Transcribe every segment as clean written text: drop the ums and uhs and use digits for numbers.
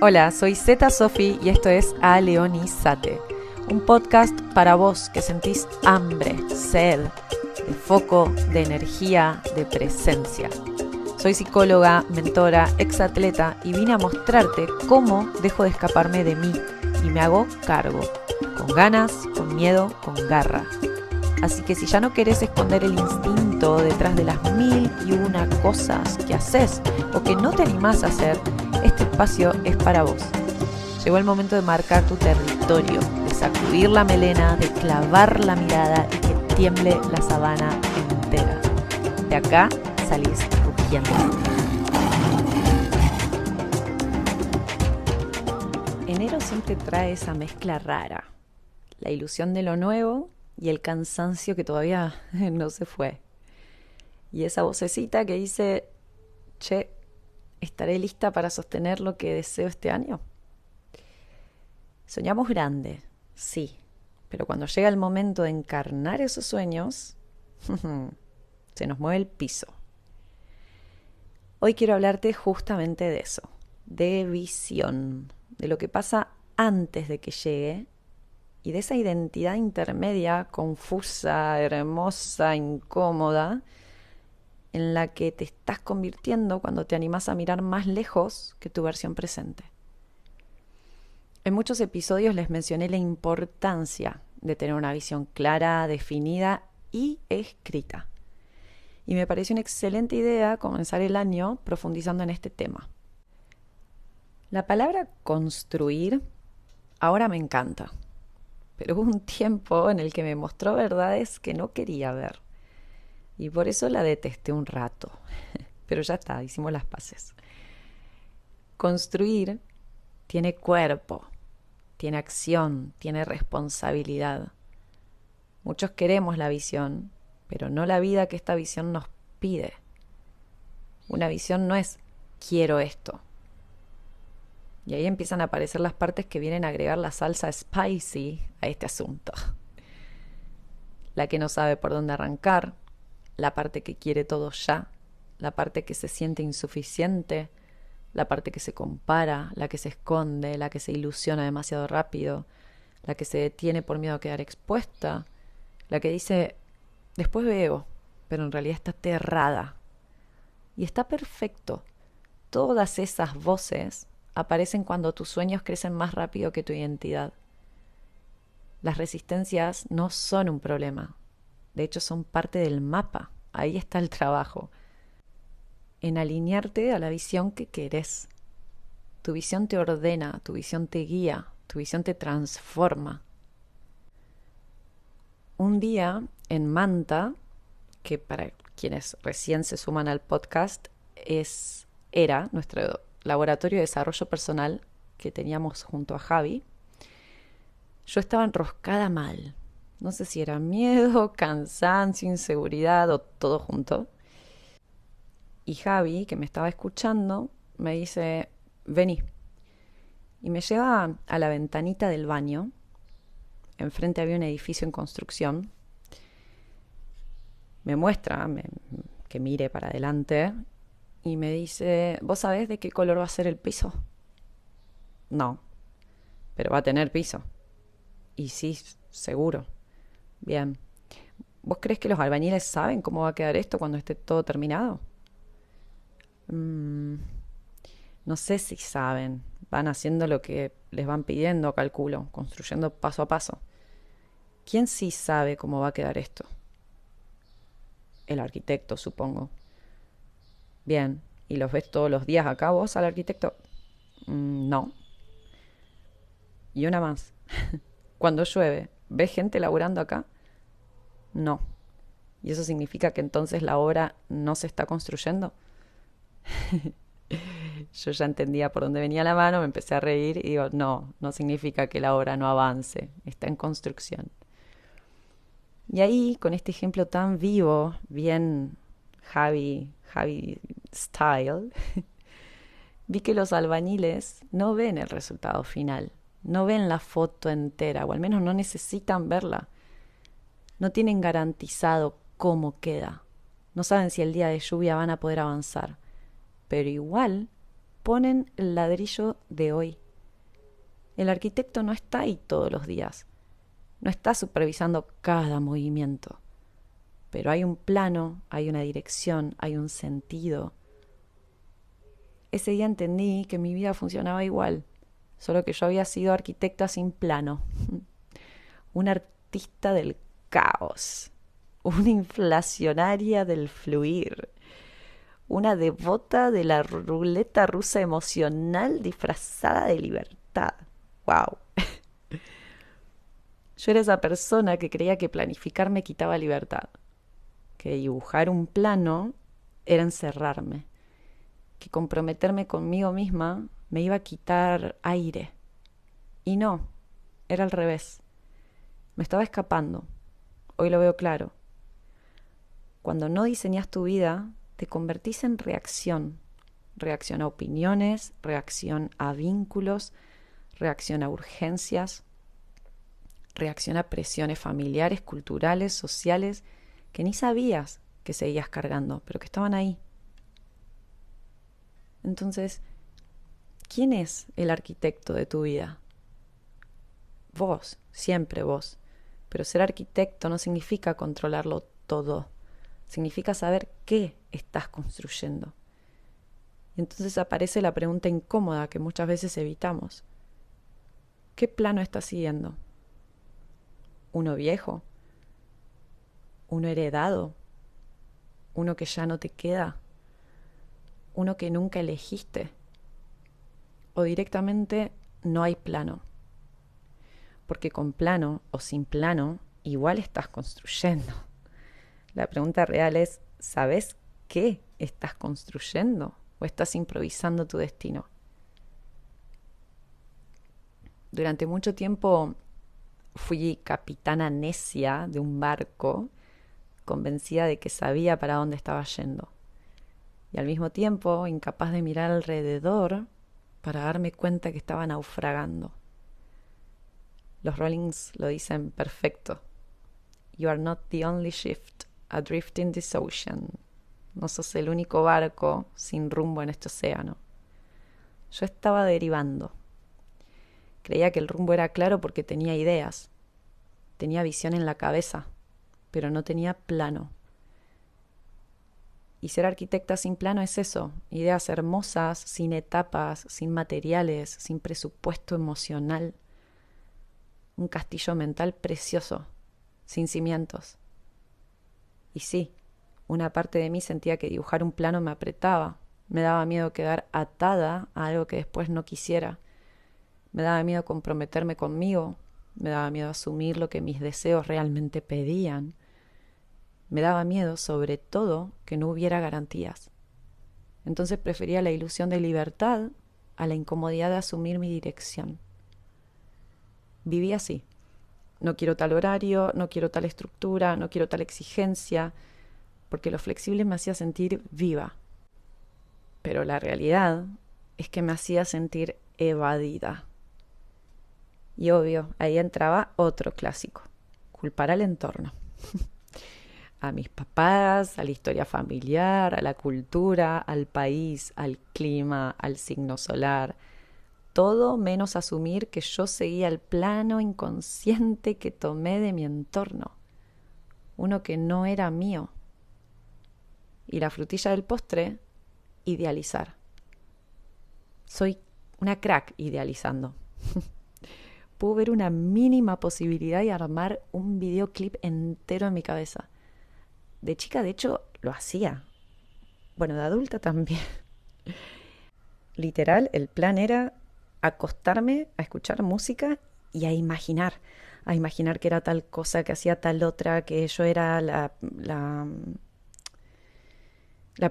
Hola, soy Zeta Sofi y esto es Aleonizate, un podcast para vos que sentís hambre, sed, de foco, de energía, de presencia. Soy psicóloga, mentora, exatleta y vine a mostrarte cómo dejo de escaparme de mí y me hago cargo, con ganas, con miedo, con garra. Así que si ya no querés esconder el instinto detrás de las 1001 cosas que haces o que no te animás a hacer, este espacio es para vos. Llegó el momento de marcar tu territorio, de sacudir la melena, de clavar la mirada y que tiemble la sabana entera. De acá salís rugiendo. Enero siempre trae esa mezcla rara, la ilusión de lo nuevo y el cansancio que todavía no se fue. Y esa vocecita que dice, che, ¿estaré lista para sostener lo que deseo este año? Soñamos grande, sí, pero cuando llega el momento de encarnar esos sueños, se nos mueve el piso. Hoy quiero hablarte justamente de eso, de visión, de lo que pasa antes de que llegue y de esa identidad intermedia, confusa, hermosa, incómoda, en la que te estás convirtiendo cuando te animás a mirar más lejos que tu versión presente. En muchos episodios les mencioné la importancia de tener una visión clara, definida y escrita. Y me pareció una excelente idea comenzar el año profundizando en este tema. La palabra construir ahora me encanta, pero hubo un tiempo en el que me mostró verdades que no quería ver. Y por eso la detesté un rato. Pero ya está, hicimos las paces. Construir tiene cuerpo, tiene acción, tiene responsabilidad. Muchos queremos la visión, pero no la vida que esta visión nos pide. Una visión no es quiero esto. Y ahí empiezan a aparecer las partes que vienen a agregar la salsa spicy a este asunto. La que no sabe por dónde arrancar, la parte que quiere todo ya, la parte que se siente insuficiente, la parte que se compara, la que se esconde, la que se ilusiona demasiado rápido, la que se detiene por miedo a quedar expuesta, la que dice, después veo, pero en realidad está aterrada. Y está perfecto. Todas esas voces aparecen cuando tus sueños crecen más rápido que tu identidad. Las resistencias no son un problema. De hecho, son parte del mapa. Ahí está el trabajo. En alinearte a la visión que querés. Tu visión te ordena, tu visión te guía, tu visión te transforma. Un día en Manta, que para quienes recién se suman al podcast, era nuestro laboratorio de desarrollo personal que teníamos junto a Javi, yo estaba enroscada mal. No sé si era miedo, cansancio, inseguridad o todo junto. Y Javi, que me estaba escuchando, me dice, vení. Y me lleva a la ventanita del baño. Enfrente había un edificio en construcción. Me muestra que mire para adelante y me dice, ¿vos sabés de qué color va a ser el piso? No, pero va a tener piso. Y sí, seguro. Bien. ¿Vos crees que los albañiles saben cómo va a quedar esto cuando esté todo terminado? No sé si saben. Van haciendo lo que les van pidiendo, calculo, construyendo paso a paso. ¿Quién sí sabe cómo va a quedar esto? El arquitecto, supongo. Bien. ¿Y los ves todos los días acá vos al arquitecto? No. Y una más. Cuando llueve, ¿ves gente laburando acá? No. ¿Y eso significa que entonces la obra no se está construyendo? Yo ya entendía por dónde venía la mano, me empecé a reír y digo, no significa que la obra no avance, está en construcción. Y ahí, con este ejemplo tan vivo, bien Javi style, vi que los albañiles no ven el resultado final, no ven la foto entera, o al menos no necesitan verla. No tienen garantizado cómo queda. No saben si el día de lluvia van a poder avanzar. Pero igual ponen el ladrillo de hoy. El arquitecto no está ahí todos los días, no está supervisando cada movimiento, pero hay un plano, hay una dirección, hay un sentido. Ese día entendí que mi vida funcionaba igual, solo que yo había sido arquitecta sin plano, una artista del caos, una inflacionaria del fluir, una devota de la ruleta rusa emocional disfrazada de libertad. ¡Wow! Yo era esa persona que creía que planificar me quitaba libertad, que dibujar un plano era encerrarme, que comprometerme conmigo misma me iba a quitar aire. Y no, era al revés. Me estaba escapando. Hoy lo veo claro. Cuando no diseñas tu vida, te convertís en reacción. Reacción a opiniones, reacción a vínculos, reacción a urgencias, reacción a presiones familiares, culturales, sociales, que ni sabías que seguías cargando, pero que estaban ahí. Entonces, ¿quién es el arquitecto de tu vida? Vos, siempre vos. Pero ser arquitecto no significa controlarlo todo. Significa saber qué estás construyendo. Y entonces aparece la pregunta incómoda que muchas veces evitamos. ¿Qué plano estás siguiendo? ¿Uno viejo? ¿Uno heredado? ¿Uno que ya no te queda? ¿Uno que nunca elegiste? ¿O directamente no hay plano? Porque con plano o sin plano, igual estás construyendo. La pregunta real es, ¿sabes qué estás construyendo? ¿O estás improvisando tu destino? Durante mucho tiempo fui capitana necia de un barco, convencida de que sabía para dónde estaba yendo. Y al mismo tiempo incapaz de mirar alrededor para darme cuenta que estaba naufragando. Los Rollings lo dicen perfecto. You are not the only ship adrift in this ocean. No sos el único barco sin rumbo en este océano. Yo estaba derivando. Creía que el rumbo era claro porque tenía ideas. Tenía visión en la cabeza, pero no tenía plano. Y ser arquitecta sin plano es eso. Ideas hermosas, sin etapas, sin materiales, sin presupuesto emocional. Un castillo mental precioso, sin cimientos. Y sí, una parte de mí sentía que dibujar un plano me apretaba. Me daba miedo quedar atada a algo que después no quisiera. Me daba miedo comprometerme conmigo. Me daba miedo asumir lo que mis deseos realmente pedían. Me daba miedo, sobre todo, que no hubiera garantías. Entonces prefería la ilusión de libertad a la incomodidad de asumir mi dirección. Viví así. No quiero tal horario, no quiero tal estructura, no quiero tal exigencia, porque lo flexible me hacía sentir viva. Pero la realidad es que me hacía sentir evadida. Y obvio, ahí entraba otro clásico, culpar al entorno. A mis papás, a la historia familiar, a la cultura, al país, al clima, al signo solar. Todo menos asumir que yo seguía el plano inconsciente que tomé de mi entorno. Uno que no era mío. Y la frutilla del postre, idealizar. Soy una crack idealizando. Puedo ver una mínima posibilidad y armar un videoclip entero en mi cabeza. De chica, de hecho, lo hacía. Bueno, de adulta también. Literal, el plan era acostarme a escuchar música y a imaginar que era tal cosa, que hacía tal otra, que yo era la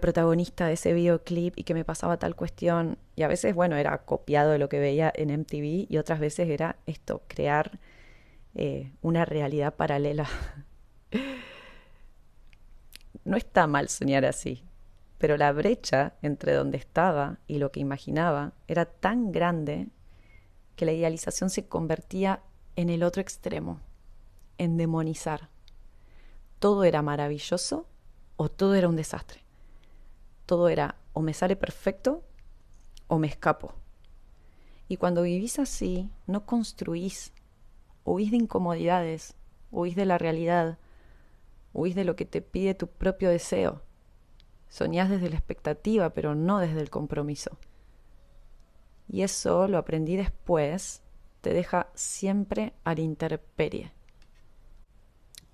protagonista de ese videoclip y que me pasaba tal cuestión. Y a veces, bueno, era copiado de lo que veía en MTV y otras veces era esto, crear una realidad paralela. No está mal soñar así, pero la brecha entre donde estaba y lo que imaginaba era tan grande que la idealización se convertía en el otro extremo, en demonizar. Todo era maravilloso o todo era un desastre. Todo era o me sale perfecto o me escapo. Y cuando vivís así, no construís, huís de incomodidades, huís de la realidad, huís de lo que te pide tu propio deseo. Soñás desde la expectativa, pero no desde el compromiso. Y eso lo aprendí después, te deja siempre a la intemperie.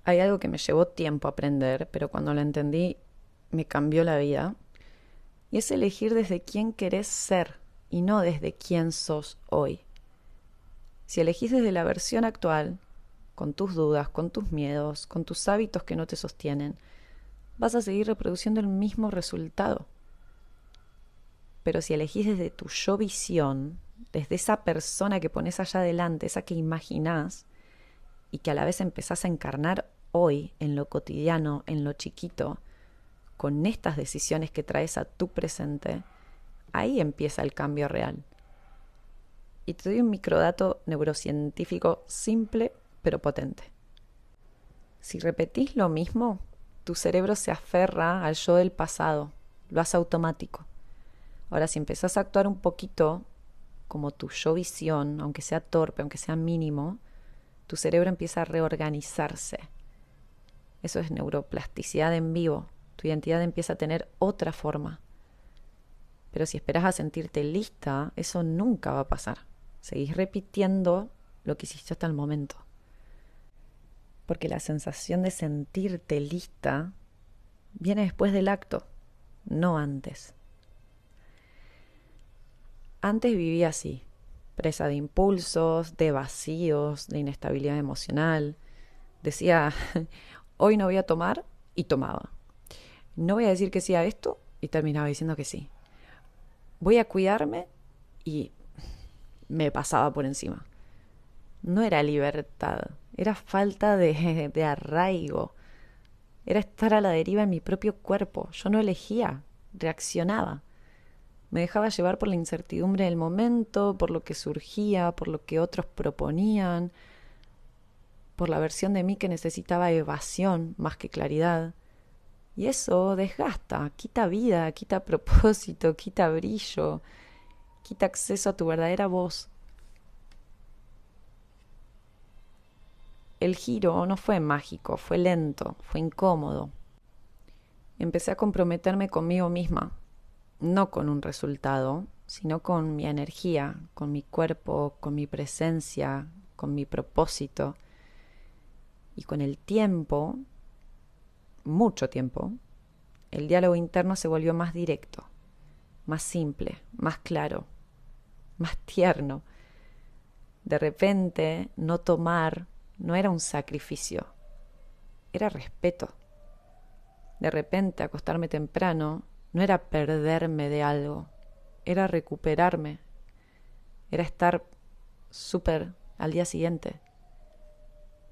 Hay algo que me llevó tiempo aprender, pero cuando lo entendí me cambió la vida. Y es elegir desde quién querés ser y no desde quién sos hoy. Si elegís desde la versión actual, con tus dudas, con tus miedos, con tus hábitos que no te sostienen, vas a seguir reproduciendo el mismo resultado. Pero si elegís desde tu yo visión, desde esa persona que pones allá adelante, esa que imaginás y que a la vez empezás a encarnar hoy en lo cotidiano, en lo chiquito, con estas decisiones que traes a tu presente, ahí empieza el cambio real. Y te doy un microdato neurocientífico simple pero potente. Si repetís lo mismo, tu cerebro se aferra al yo del pasado, lo hace automático. Ahora, si empezás a actuar un poquito como tu yo visión, aunque sea torpe, aunque sea mínimo, tu cerebro empieza a reorganizarse. Eso es neuroplasticidad en vivo. Tu identidad empieza a tener otra forma. Pero si esperas a sentirte lista, eso nunca va a pasar. Seguís repitiendo lo que hiciste hasta el momento. Porque la sensación de sentirte lista viene después del acto, no antes. Antes vivía así, presa de impulsos, de vacíos, de inestabilidad emocional. Decía, hoy no voy a tomar, y tomaba. No voy a decir que sí a esto, y terminaba diciendo que sí. Voy a cuidarme, y me pasaba por encima. No era libertad, era falta de arraigo. Era estar a la deriva en mi propio cuerpo. Yo no elegía, reaccionaba. Me dejaba llevar por la incertidumbre del momento, por lo que surgía, por lo que otros proponían, por la versión de mí que necesitaba evasión más que claridad. Y eso desgasta, quita vida, quita propósito, quita brillo, quita acceso a tu verdadera voz. El giro no fue mágico, fue lento, fue incómodo. Empecé a comprometerme conmigo misma, no con un resultado, sino con mi energía, con mi cuerpo, con mi presencia, con mi propósito. Y con el tiempo, mucho tiempo, el diálogo interno se volvió más directo, más simple, más claro, más tierno. De repente, no tomar no era un sacrificio, era respeto. De repente, acostarme temprano no era perderme de algo, era recuperarme, era estar súper al día siguiente.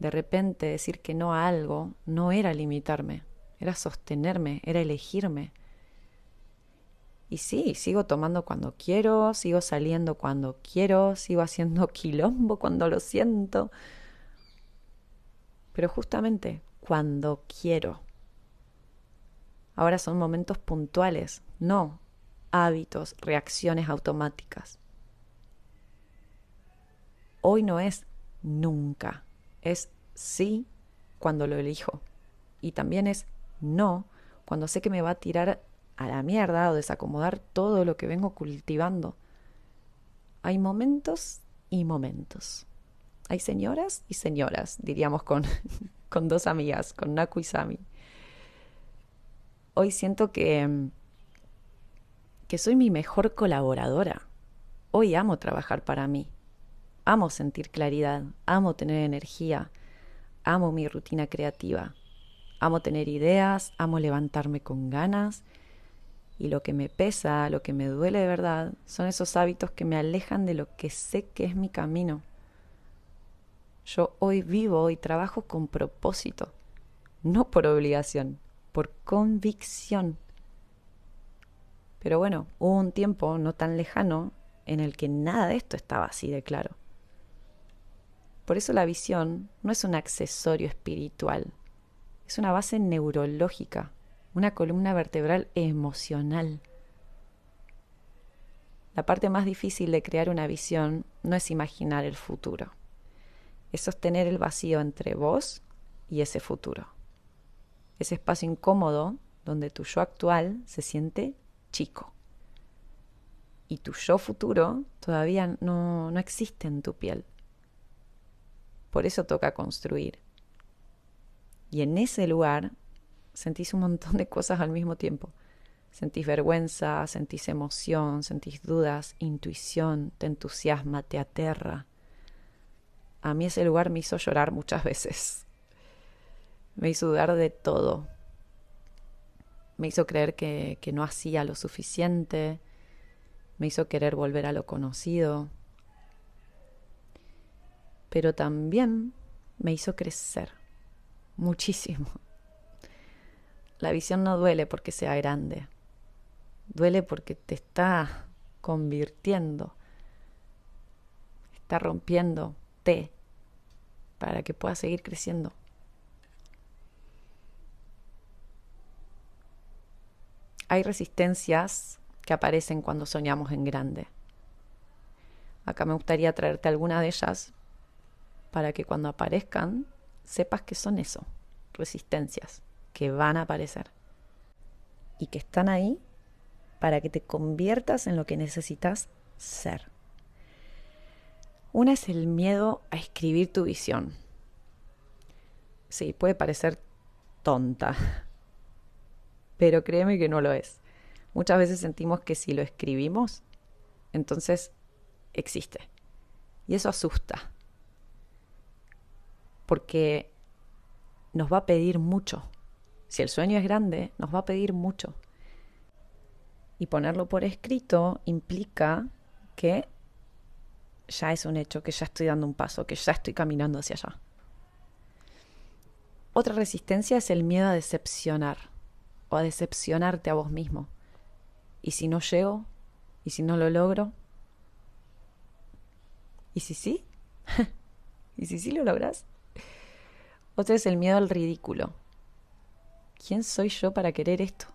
De repente, decir que no a algo no era limitarme, era sostenerme, era elegirme. Y sí, sigo tomando cuando quiero, sigo saliendo cuando quiero, sigo haciendo quilombo cuando lo siento, pero justamente cuando quiero. Ahora son momentos puntuales, no hábitos, reacciones automáticas. Hoy no es nunca, es sí cuando lo elijo. Y también es no cuando sé que me va a tirar a la mierda o desacomodar todo lo que vengo cultivando. Hay momentos y momentos. Hay señoras y señoras, diríamos con dos amigas, con Naku y Sami. Hoy siento que soy mi mejor colaboradora. Hoy amo trabajar para mí. Amo sentir claridad, amo tener energía, amo mi rutina creativa. Amo tener ideas, amo levantarme con ganas. Y lo que me pesa, lo que me duele de verdad, son esos hábitos que me alejan de lo que sé que es mi camino. Yo hoy vivo y trabajo con propósito, no por obligación, por convicción. Pero bueno, hubo un tiempo no tan lejano en el que nada de esto estaba así de claro. Por eso la visión no es un accesorio espiritual, es una base neurológica, una columna vertebral emocional. La parte más difícil de crear una visión no es imaginar el futuro, es sostener el vacío entre vos y ese futuro. Ese espacio incómodo donde tu yo actual se siente chico y tu yo futuro todavía no existe en tu piel. Por eso toca construir. Y en ese lugar sentís un montón de cosas al mismo tiempo. Sentís vergüenza, sentís emoción, sentís dudas, intuición, te entusiasma, te aterra. A mí ese lugar me hizo llorar muchas veces. Me hizo dudar de todo. Me hizo creer que no hacía lo suficiente. Me hizo querer volver a lo conocido. Pero también me hizo crecer muchísimo. La visión no duele porque sea grande. Duele porque te está convirtiendo. Está rompiéndote para que puedas seguir creciendo. Hay resistencias que aparecen cuando soñamos en grande. Acá me gustaría traerte alguna de ellas para que cuando aparezcan sepas que son eso, resistencias que van a aparecer y que están ahí para que te conviertas en lo que necesitas ser. Una es el miedo a escribir tu visión. Sí, puede parecer tonta, pero créeme que no lo es. Muchas veces sentimos que si lo escribimos, entonces existe. Y eso asusta, porque nos va a pedir mucho. Si el sueño es grande, nos va a pedir mucho. Y ponerlo por escrito implica que ya es un hecho, que ya estoy dando un paso, que ya estoy caminando hacia allá. Otra resistencia es el miedo a decepcionar o a decepcionarte a vos mismo. ¿Y si no llego? ¿Y si no lo logro? ¿Y si sí? ¿Y si sí lo logras? Otra es el miedo al ridículo. ¿Quién soy yo para querer esto?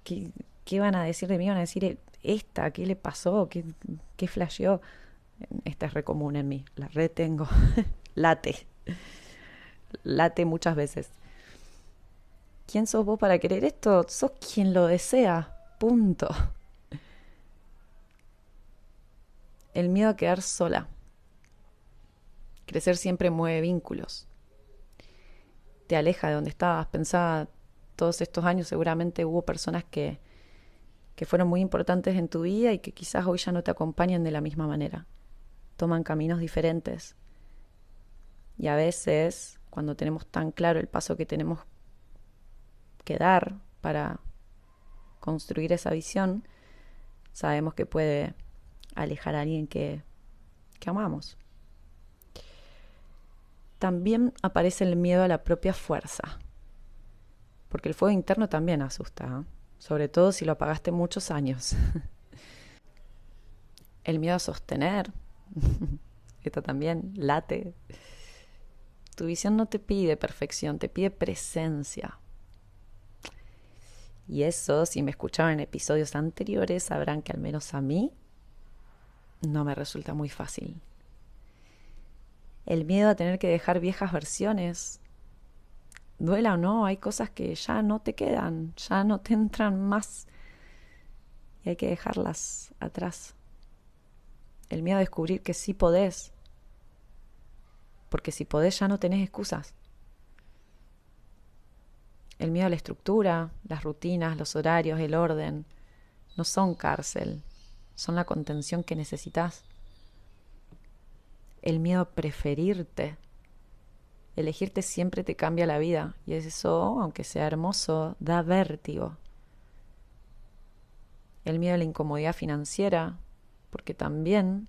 ¿Qué van a decir de mí? Van a decir, esta, ¿qué le pasó? ¿Qué flasheó? Esta es re común en mí, la retengo. Late muchas veces. ¿Quién sos vos para querer esto? Sos quien lo desea, punto. El miedo a quedar sola. Crecer siempre mueve vínculos. Te aleja de donde estabas. Pensaba, todos estos años seguramente hubo personas que fueron muy importantes en tu vida y que quizás hoy ya no te acompañan de la misma manera. Toman caminos diferentes. Y a veces, cuando tenemos tan claro el paso que tenemos que dar para construir esa visión, sabemos que puede alejar a alguien que amamos. También aparece el miedo a la propia fuerza, porque el fuego interno también asusta, ¿eh? Sobre todo si lo apagaste muchos años. El miedo a sostener, esto también late. Tu visión no te pide perfección, te pide presencia. Y eso, si me escucharon en episodios anteriores, sabrán que al menos a mí no me resulta muy fácil. El miedo a tener que dejar viejas versiones. Duela o no, hay cosas que ya no te quedan, ya no te entran más. Y hay que dejarlas atrás. El miedo a descubrir que sí podés. Porque si podés ya no tenés excusas. El miedo a la estructura, las rutinas, los horarios, el orden, no son cárcel, son la contención que necesitas. El miedo a preferirte. Elegirte siempre te cambia la vida y eso, aunque sea hermoso, da vértigo. El miedo a la incomodidad financiera, porque también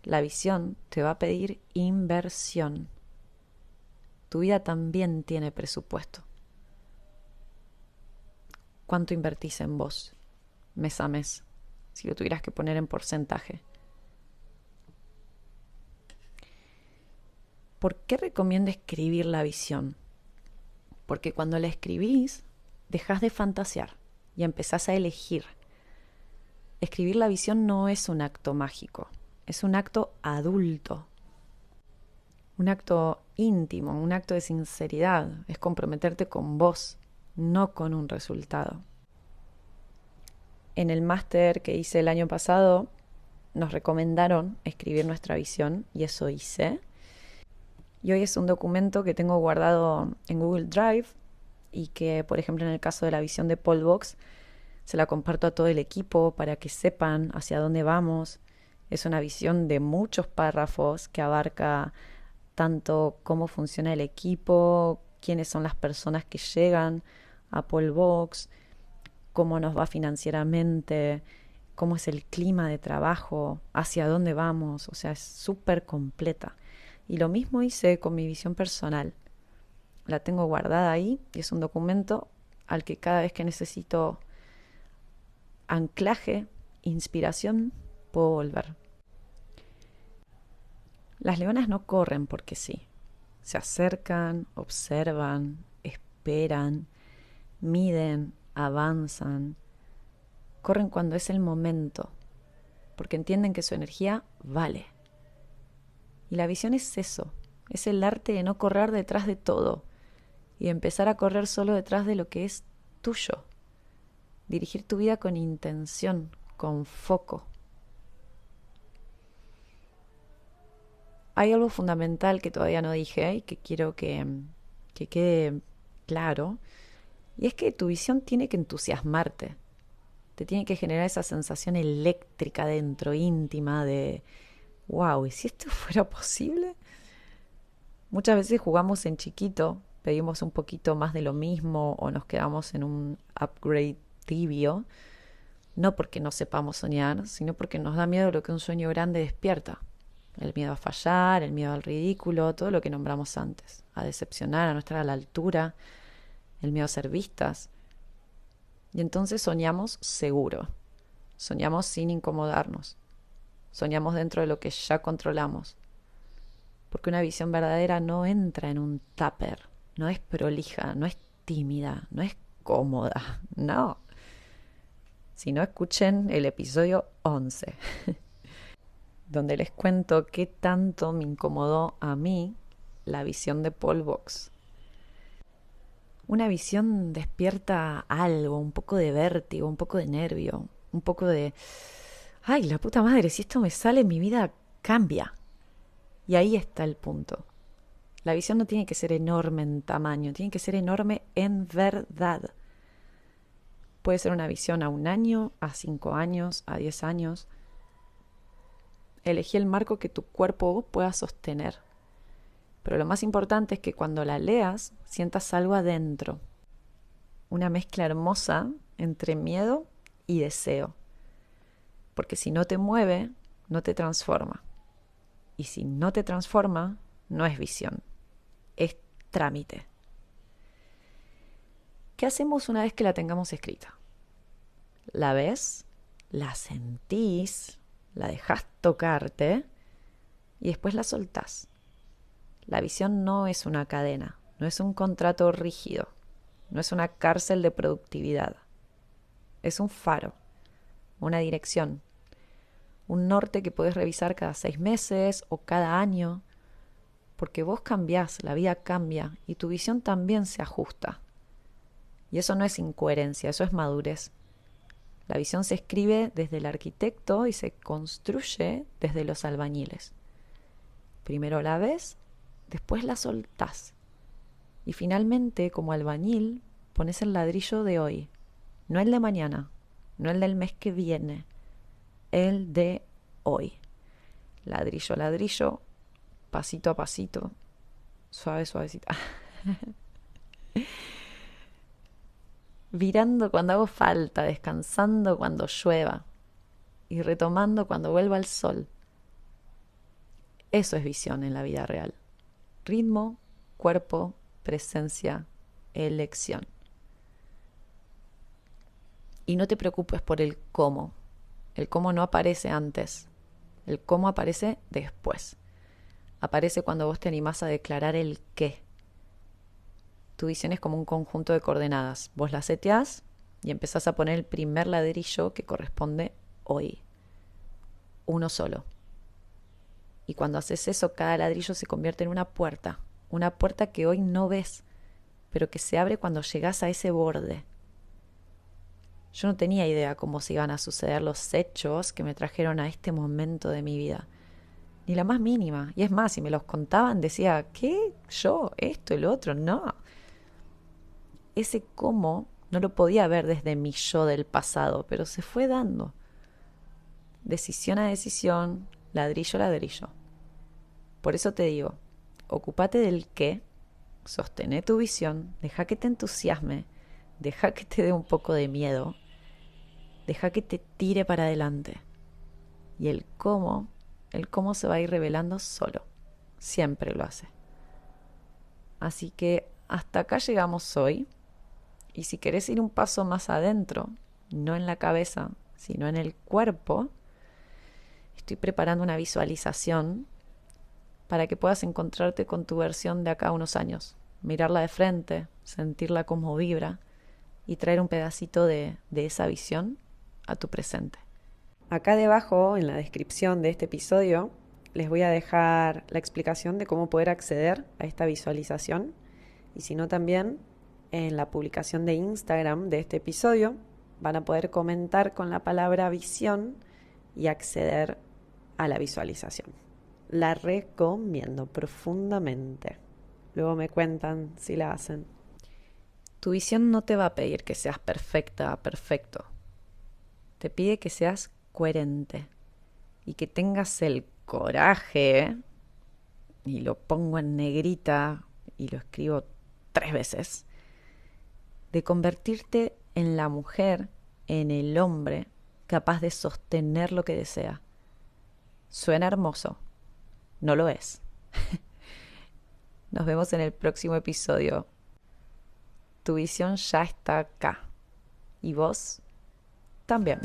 la visión te va a pedir inversión. Tu vida también tiene presupuesto. ¿Cuánto invertís en vos mes a mes? Si lo tuvieras que poner en porcentaje. ¿Por qué recomiendo escribir la visión? Porque cuando la escribís, dejás de fantasear y empezás a elegir. Escribir la visión no es un acto mágico, es un acto adulto, un acto íntimo, un acto de sinceridad, es comprometerte con vos, no con un resultado. En el máster que hice el año pasado, nos recomendaron escribir nuestra visión y eso hice. Y hoy es un documento que tengo guardado en Google Drive y que, por ejemplo, en el caso de la visión de Polvox, se la comparto a todo el equipo para que sepan hacia dónde vamos. Es una visión de muchos párrafos que abarca tanto cómo funciona el equipo, quiénes son las personas que llegan a Polvox, cómo nos va financieramente, cómo es el clima de trabajo, hacia dónde vamos. O sea, es súper completa. Y lo mismo hice con mi visión personal. La tengo guardada ahí y es un documento al que cada vez que necesito anclaje, inspiración, puedo volver. Las leonas no corren porque sí. Se acercan, observan, esperan, miden, avanzan. Corren cuando es el momento, porque entienden que su energía vale. Y la visión es eso, es el arte de no correr detrás de todo y empezar a correr solo detrás de lo que es tuyo. Dirigir tu vida con intención, con foco. Hay algo fundamental que todavía no dije y que quiero que quede claro, y es que tu visión tiene que entusiasmarte. Te tiene que generar esa sensación eléctrica dentro, íntima, de wow, ¿y si esto fuera posible? Muchas veces jugamos en chiquito, pedimos un poquito más de lo mismo o nos quedamos en un upgrade tibio, no porque no sepamos soñar, sino porque nos da miedo lo que un sueño grande despierta. El miedo a fallar, el miedo al ridículo, todo lo que nombramos antes, a decepcionar, a no estar a la altura, el miedo a ser vistas. Y entonces soñamos seguro, soñamos sin incomodarnos, soñamos dentro de lo que ya controlamos. Porque una visión verdadera no entra en un tupper, no es prolija, no es tímida, no es cómoda, no. Si no, escuchen el episodio 11, donde les cuento qué tanto me incomodó a mí la visión de Polvox. Una visión despierta algo, un poco de vértigo, un poco de nervio, un poco de ay, la puta madre, si esto me sale, mi vida cambia. Y ahí está el punto. La visión no tiene que ser enorme en tamaño, tiene que ser enorme en verdad. Puede ser una visión a 1 año, a 5 años, a 10 años. Elegí el marco que tu cuerpo pueda sostener. Pero lo más importante es que cuando la leas, sientas algo adentro. Una mezcla hermosa entre miedo y deseo. Porque si no te mueve, no te transforma. Y si no te transforma, no es visión, es trámite. ¿Qué hacemos una vez que la tengamos escrita? La ves, la sentís, la dejás tocarte y después la soltás. La visión no es una cadena, no es un contrato rígido, no es una cárcel de productividad. Es un faro, una dirección, un norte que podés revisar cada 6 meses o cada año, porque vos cambiás, la vida cambia y tu visión también se ajusta. Y eso no es incoherencia, eso es madurez. La visión se escribe desde el arquitecto y se construye desde los albañiles. Primero la ves, después la soltás. Y finalmente, como albañil, pones el ladrillo de hoy, no el de mañana, no el del mes que viene, el de hoy. Ladrillo a ladrillo, pasito a pasito, suave, suavecita. Virando cuando hago falta, descansando cuando llueva y retomando cuando vuelva el sol. Eso es visión en la vida real. Ritmo, cuerpo, presencia, elección. Y no te preocupes por el cómo. El cómo no aparece antes. El cómo aparece después. Aparece cuando vos te animás a declarar el qué. Tu visión es como un conjunto de coordenadas. Vos las seteás y empezás a poner el primer ladrillo que corresponde hoy. Uno solo. Y cuando haces eso, cada ladrillo se convierte en una puerta que hoy no ves, pero que se abre cuando llegas a ese borde. Yo no tenía idea cómo se iban a suceder los hechos que me trajeron a este momento de mi vida, ni la más mínima. Y es más, si me los contaban decía, ¿qué? ¿Yo? ¿Esto? ¿El otro? No. Ese cómo no lo podía ver desde mi yo del pasado, pero se fue dando. Decisión a decisión, ladrillo a ladrillo. Por eso te digo, ocúpate del qué, sostené tu visión, deja que te entusiasme, deja que te dé un poco de miedo, deja que te tire para adelante. Y el cómo se va a ir revelando solo. Siempre lo hace. Así que hasta acá llegamos hoy. Y si querés ir un paso más adentro, no en la cabeza, sino en el cuerpo, estoy preparando una visualización para que puedas encontrarte con tu versión de acá a unos años. Mirarla de frente, sentirla como vibra y traer un pedacito de esa visión a tu presente. Acá debajo, en la descripción de este episodio, les voy a dejar la explicación de cómo poder acceder a esta visualización. Y si no, también en la publicación de Instagram de este episodio van a poder comentar con la palabra visión y acceder a la visualización. La recomiendo profundamente. Luego me cuentan si la hacen. Tu visión no te va a pedir que seas perfecta, perfecto. Te pide que seas coherente y que tengas el coraje, y lo pongo en negrita y lo escribo 3 veces, de convertirte en la mujer, en el hombre capaz de sostener lo que desea. Suena hermoso, no lo es. Nos vemos en el próximo episodio. Tu visión ya está acá y vos también.